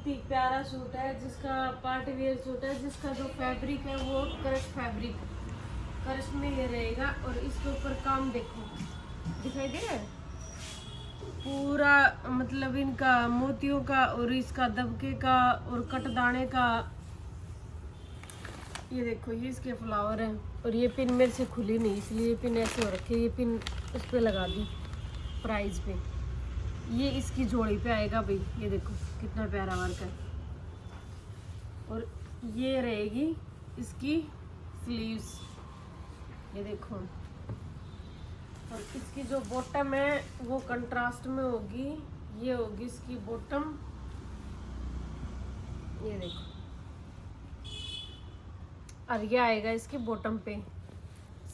बहुत ही प्यारा सूट है, जिसका पार्टी वेयर सूट है, जिसका जो फैब्रिक है वो क्रश फैब्रिक, क्रश में ये रहेगा। और इसके ऊपर काम देखो, दिखाई दे रहा है पूरा, मतलब इनका मोतियों का और इसका दबके का और कटदाने का। ये देखो, ये इसके फ्लावर हैं और ये पिन मेरे से खुली नहीं, इसलिए ये पिन ऐसे हो रखी है। ये पिन उस पर लगा दी प्राइस पे। ये इसकी जोड़ी पे आएगा भाई। ये देखो कितना प्यारा वर्क है। और ये रहेगी इसकी स्लीव्स, ये देखो। और इसकी जो बॉटम है वो कंट्रास्ट में होगी। ये होगी इसकी बॉटम, ये देखो। और ये आएगा इसकी बॉटम पे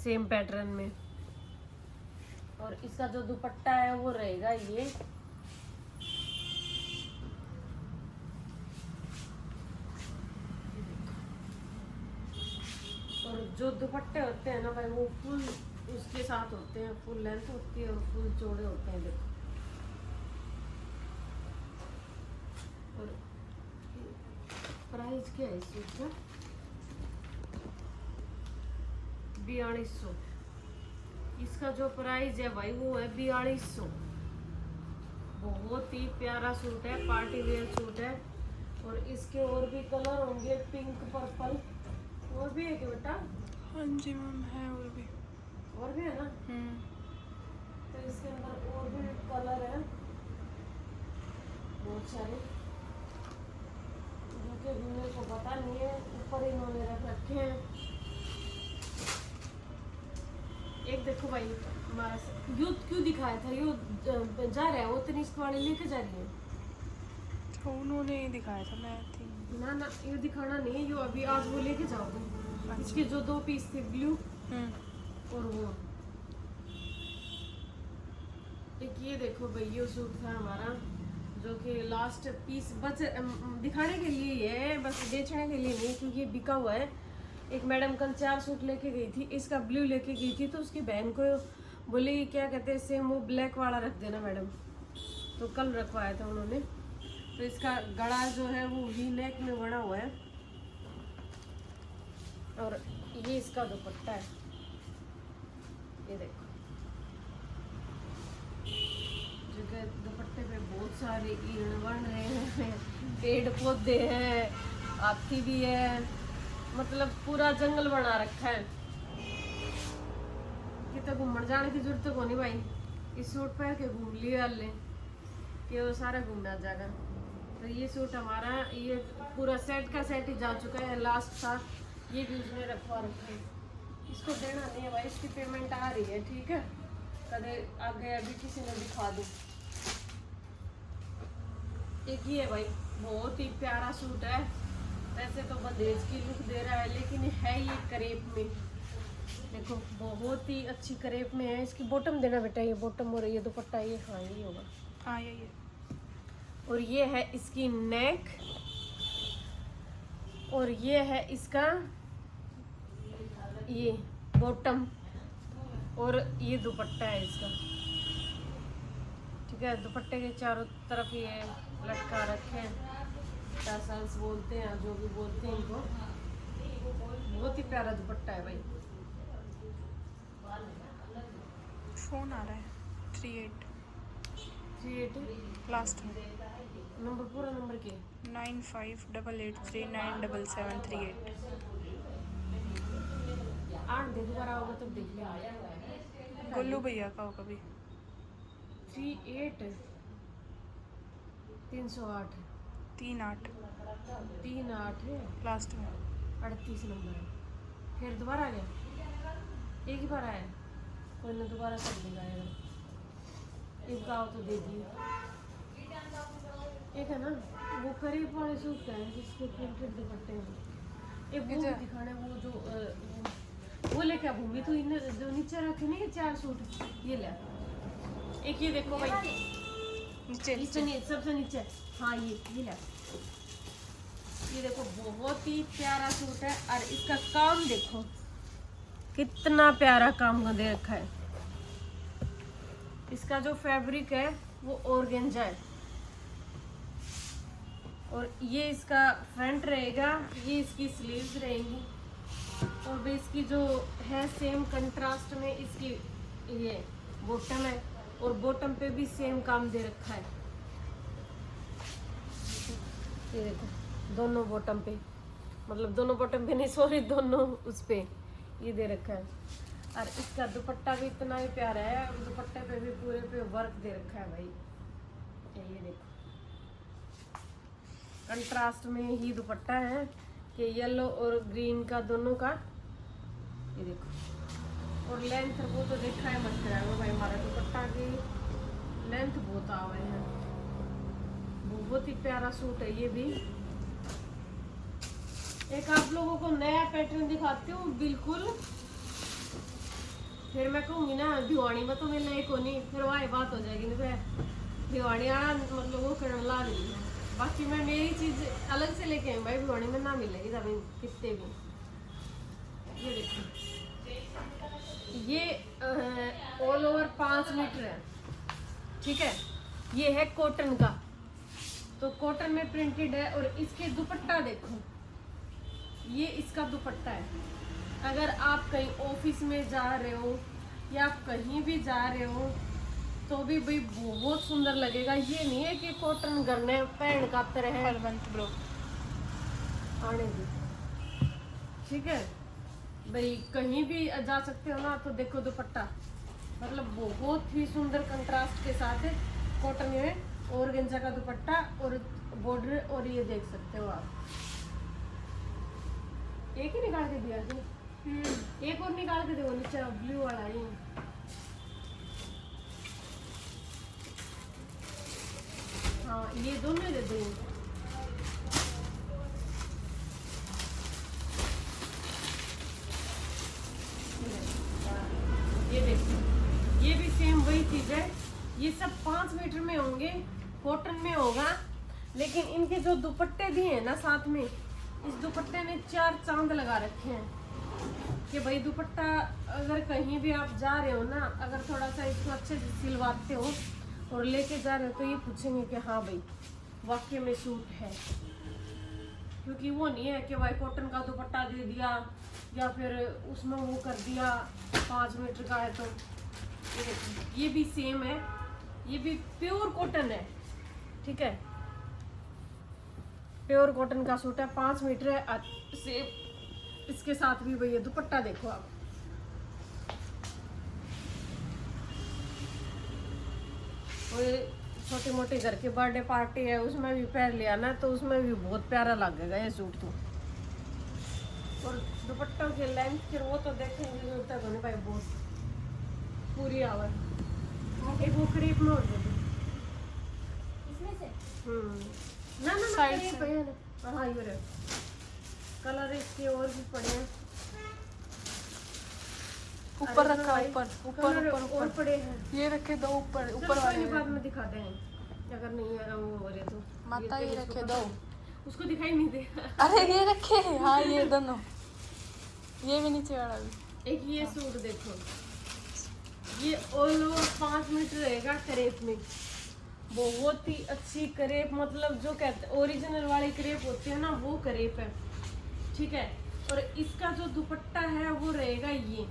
सेम पैटर्न में। और इसका जो दुपट्टा है वो रहेगा ये। और जो दुपट्टे होते हैं ना भाई, वो फुल उसके साथ होते हैं, फुल लेंथ होती है और फुल चौड़े होते हैं, देखो। और प्राइस क्या है इस सूट का? 4200। इसका जो प्राइस है भाई वो है 4200। बहुत ही प्यारा सूट है, पार्टी वेयर सूट है। और इसके और भी कलर होंगे, पिंक, पर्पल, और भी है क्या बेटा? हाँ जी मैम, है और भी है ना। तो इसके अंदर और भी कलर है बहुत सारे, जो कि अभी मेरे को पता नहीं है, ऊपर इन्होंने रख रखे हैं। एक देखो भाई, हमारा यूथ क्यों दिखाया था, यो जा रहा है वो तनिष्क वाले लेके जा रही है। तो उन्होंने ही दिखाया था, मैं थी ना ना, ये दिखाना नहीं है, यो अभी आज वो लेके जाओगे। इसके जो 2 पीस थे, ब्लू और वो एक, ये देखो भाई, ये सूट था हमारा जो कि लास्ट पीस बच दिखाने के लिए ही है, बस बेचने के लिए नहीं, क्योंकि ये बिका हुआ है। एक मैडम कल 4 सूट लेके गई थी, इसका ब्लू लेके गई थी, तो उसकी बहन को बोली क्या कहते हैं सेम वो ब्लैक वाला रख देना मैडम, तो कल रखवाया था उन्होंने। तो इसका गला जो है वो वी नेक में बना हुआ है। और ये इसका दुपट्टा है, ये देखो। जो कि दुपट्टे पे बहुत सारे ईर्ण बन रहे हैं, पेड़ पौधे हैं, हाथी भी है, मतलब पूरा जंगल बना रखा है। कितना घूमने जाने की जरूरत को नहीं भाई, इस सूट पहन के घूम लिया ले कि वो सारा घूमना जाएगा। तो ये सूट हमारा, ये पूरा सेट का सेट ही जा चुका है, लास्ट था, ये भी उसने रखवा रखा है। इसको देना नहीं है भाई, इसकी पेमेंट आ रही है, ठीक है। कदे आगे अभी किसी ने दिखा दो। एक ही है भाई, बहुत ही प्यारा सूट है। वैसे तो बंदेज की लुक दे रहा है, लेकिन है ये करेप में, देखो बहुत ही अच्छी करेप में है। इसकी बॉटम देना बेटा, ये बॉटम और ये दुपट्टा, ये हाँ ये होगा, हाँ यही है। और ये है इसकी नेक, और ये है इसका ये बॉटम, और ये दुपट्टा है इसका, ठीक है। दुपट्टे के चारों तरफ ये लटका रखे हैं, टसल्स बोलते हैं, जो भी बोलते हैं इनको। बहुत ही प्यारा दुपट्टा है भाई। फ़ोन आ रहा है 38 38 लास्ट में, नंबर, पूरा नंबर के 9588397738। 8 दे, दोबारा होगा तब देख लिया। गोलू भैया का होगा भी। 38 308 38 38 है लास्ट में। 38 नंबर है। फिर दोबारा आ गया, एक ही बार आया, कोई ना दोबारा कर देगा यार। एक का तो दे दिए। एक है ना वो करीब वाले सूट का है जिसके प्रिंटेड दुपट्टे हैं। एक वो भी दिखाने, वो जो वो लेके आ भूमि, तो इन जो नीचे रखे नहीं 4 सूट, ये ले। एक ये देखो भाई, नीचे नीचे सबसे नीचे, हाँ ये ले। ये देखो बहुत ही प्यारा सूट है, और इसका काम देखो कितना प्यारा काम दे रखा है। इसका जो फैब्रिक है वो ऑर्गेंजा है, और ये इसका फ्रंट रहेगा, ये इसकी स्लीव्स रहेंगी। और भी इसकी जो है सेम कंट्रास्ट में इसकी ये बॉटम है, और बॉटम पे भी सेम काम दे रखा है। ये देखो दोनों बॉटम पे, मतलब दोनों बॉटम पे नहीं सॉरी, दोनों उस पे ये दे रखा है। और इसका दुपट्टा भी इतना ही प्यारा है, और दुपट्टे पे भी पूरे पे वर्क दे रखा है भाई। ये देखो कंट्रास्ट में ही दुपट्टा है कि येलो और ग्रीन का दोनों का। ये देखो, और लेंथ वो तो देखा है मत कराएगा भाई, हमारा दुपट्टा की लेंथ बहुत आवे है। बहुत ही प्यारा सूट है ये भी। एक आप लोगों को नया पैटर्न दिखाती हूँ बिल्कुल, फिर मैं कहूँगी ना भिवानी में तो मिलना ही को नहीं, फिर वही बात हो जाएगी। नहीं तो भिवानी आना मतलब वो करने ला रही है। बाकी मैं मेरी चीज़ अलग से लेके आई भाई, भिवानी में ना मिलेगी तभी कितने भी। ये देखो, ये ऑल ओवर 5 मीटर है, ठीक है। ये है कॉटन का, तो कॉटन में प्रिंटेड है। और इसके दुपट्टा देखो, ये इसका दुपट्टा है। अगर आप कहीं ऑफिस में जा रहे हो या आप कहीं भी जा रहे हो तो भी भाई बहुत सुंदर लगेगा। ये नहीं है कि कॉटन गरने पहन का तरह है ब्रो आने दी, ठीक है भाई। कहीं भी जा सकते हो ना, तो देखो दुपट्टा मतलब बहुत ही सुंदर कंट्रास्ट के साथ है। कॉटन में ऑर्गेन्जा का दुपट्टा और बॉर्डर, और ये देख सकते हो आप। एक ही निकाल के दिया जी, एक और निकाल के दो नीचे ब्लू वाला ही। हाँ ये दोनों दे दो। ये देखो, ये भी सेम वही चीज है। ये सब 5 मीटर में होंगे, कॉटन में होगा। लेकिन इनके जो दुपट्टे दिए हैं ना साथ में, इस दुपट्टे ने 4 चांद लगा रखे हैं कि भाई दुपट्टा अगर कहीं भी आप जा रहे हो ना, अगर थोड़ा सा इसको अच्छे से सिलवाते हो और लेके जा रहे हो तो ये पूछेंगे कि हाँ भाई वाकई में सूट है। क्योंकि वो नहीं है कि भाई कॉटन का दुपट्टा दे दिया या फिर उसमें वो कर दिया 5 मीटर का है। तो ये देखो, ये भी सेम है, ये भी प्योर कॉटन है, ठीक है। प्योर कॉटन का सूट है, 5 मीटर है। सेम इसके साथ भी भैया दुपट्टा देखो आप। और छोटी मोटी घर की बर्थडे पार्टी है उसमें भी पहन लिया ना, तो उसमें भी बहुत प्यारा लगेगा ये सूट तो। और दुपट्टों की लेंथ फिर वो तो देखेंगे जरूरत है नहीं भाई, बहुत पूरी आवर। एक वो क्रीप में और दे दो इसमें से। ना ना साइड करीब है ना। हाँ ये कलर इसके और भी पड़े हैं, ऊपर रखा, ऊपर ऊपर ऊपर और पड़े हैं। ये रखे दो ऊपर चलो ऊपर वाले बाद में दिखा दें, अगर नहीं है वो हो रहे तो माता ये रखे दो। उसको दिखाई नहीं दे। अरे ये रखे, हाँ ये दोनों, ये भी नीचे वाला भी। एक ये सूट देखो, ये ऑल ओवर 5 मीटर रहेगा करेप में। बहुत ही अच्छी करेप, मतलब जो कहते हैं ओरिजिनल वाली करेप होती है ना, वो करेप है, ठीक है। और इसका जो दुपट्टा है वो रहेगा ये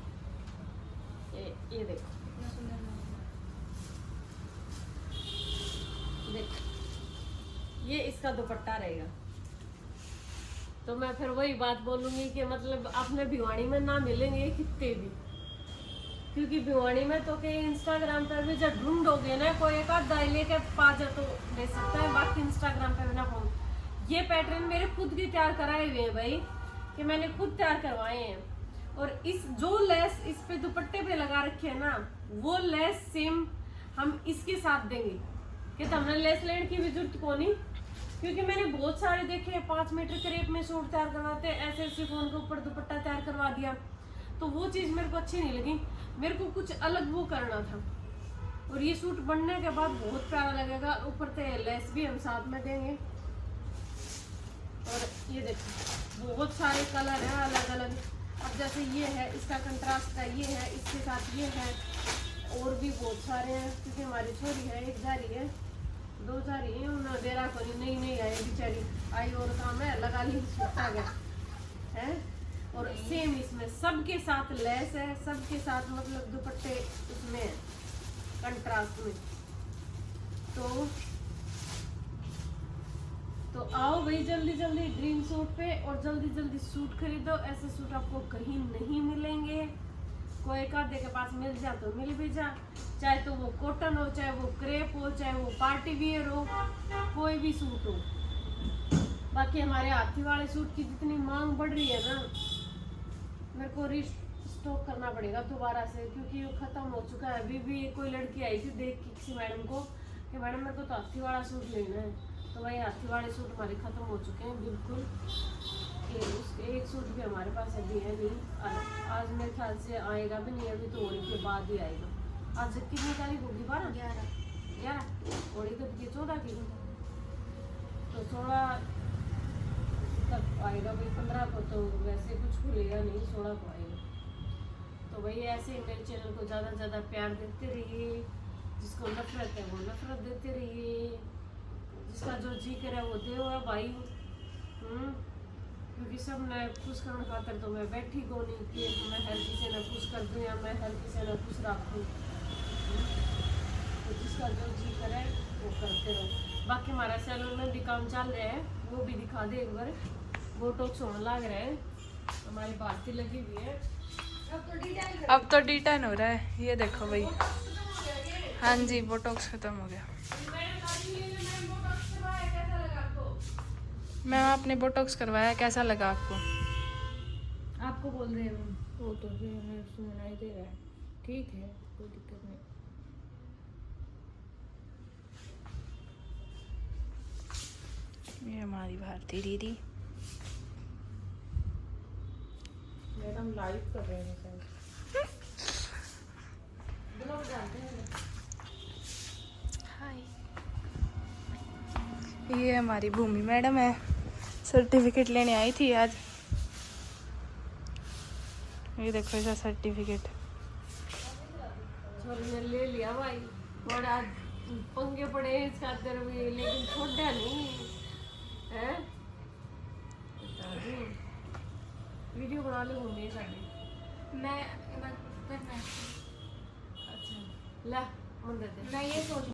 देखो, देखो ये इसका दुपट्टा रहेगा। तो मैं फिर वही बात बोलूंगी कि मतलब अपने भिवानी में ना मिलेंगे कितने भी, क्योंकि भिवानी में तो कहीं इंस्टाग्राम पे भी जब ढूंढोगे ना, कोई एक आध दाई लेके पाजा तो ले सकता है, बाकी इंस्टाग्राम पे भी ना फोन। ये पैटर्न मेरे खुद के तैयार कराए हुए हैं भाई, कि मैंने खुद तैयार करवाए हैं। और इस जो लेस इस पे दुपट्टे पे लगा रखे है ना, वो लेस सेम हम इसके साथ देंगे कि हमने लेस लेने की भी जरूरत को नहीं। क्योंकि मैंने बहुत सारे देखे हैं 5 मीटर करीब में सूट तैयार करवाते हैं, ऐसे ऐसे फोन के ऊपर दुपट्टा तैयार करवा दिया, तो वो चीज़ मेरे को अच्छी नहीं लगी। मेरे को कुछ अलग वो करना था। और ये सूट बनने के बाद बहुत प्यारा लगेगा, ऊपर से लेस भी हम साथ में देंगे। और ये देखो बहुत सारे कलर हैं अलग अलग। अब जैसे ये है, इसका कंट्रास्ट का ये है, इसके साथ ये है, और भी बहुत सारे हैं क्योंकि हमारी छोरी है एक जा रही है। दो चार ही उन्होंने डेरा कोई नहीं नहीं आए बेचारी आई और काम है लगा ली सूटा गया है। और सेम इसमें सबके साथ लेस है, सबके साथ मतलब दुपट्टे उसमें कंट्रास्ट में। तो आओ भाई जल्दी जल्दी ड्रीम सूट पे और जल्दी जल्दी सूट खरीदो। ऐसे सूट आपको कहीं नहीं मिलेंगे, कोई एक आधे के पास मिल जा तो मिल भी जा, चाहे तो वो कॉटन हो, चाहे वो क्रेप हो, चाहे वो पार्टी वियर हो, कोई भी सूट हो। बाकी हमारे हाथी वाले सूट की जितनी मांग बढ़ रही है ना, मेरे को स्टॉक करना पड़ेगा दोबारा से, क्योंकि वो खत्म हो चुका है। अभी भी कोई लड़की आई थी देख के किसी मैडम को कि मैडम मेरे को तो हाथी वाला सूट लेना है, तो भाई हाथी वाले सूट हमारे ख़त्म हो चुके हैं बिल्कुल। एक सूट भी हमारे पास अभी है नहीं, आज मेरे ख्याल से आएगा भी नहीं, अभी तो होली के बाद ही आएगा। आज कितनी तारीख होगी? 11 होली कब की? 14 की, तो 16 तक आएगा भाई। 15 को तो वैसे कुछ खुलेगा नहीं, 16 को आएगा। तो भाई ऐसे ही मेरे चैनल को ज़्यादा से ज़्यादा प्यार देते रहिए, जिसको नफरत है वो नफरत देते रहिए, जिसका जो जी करे वो दे है भाई। क्योंकि सब ने खुश करने खातर तो मैं बैठी को नहीं कि मैं हर किसी ने खुश कर दूँ या मैं हर किसी ने खुश रखूँ। तो जिसका जो जी करे वो करते रहो। बाकी हमारा सैलून में भी काम चल रहा है, वो भी दिखा दे एक बार। बोटॉक्स होने लग रहा है, हमारी भारती लगी हुई है। अब तो D10 हो रहा है, ये देखो भाई। हाँ जी, बोटॉक्स खत्म हो गया। मैम आपने बोटॉक्स करवाया, कैसा लगा आपको? आपको बोल रहे हैं वो तो सुनाई दे रहा है, ठीक है, कोई दिक्कत नहीं। ये हमारी भारती दीदी। मैडम लाइव कर रहे हैं शायद। हाय, ये हमारी भूमि मैडम है, सर्टिफिकेट लेने आई थी आज। ये देखो इसका सर्टिफिकेट। छोरी ने ले लिया भाई, बड़ा पंगे पड़े इसका अंदर भी, लेकिन छोड़ा नहीं है। वीडियो बना ले घूमने साड़ी। मैं अच्छा ला मंदिर ये सोच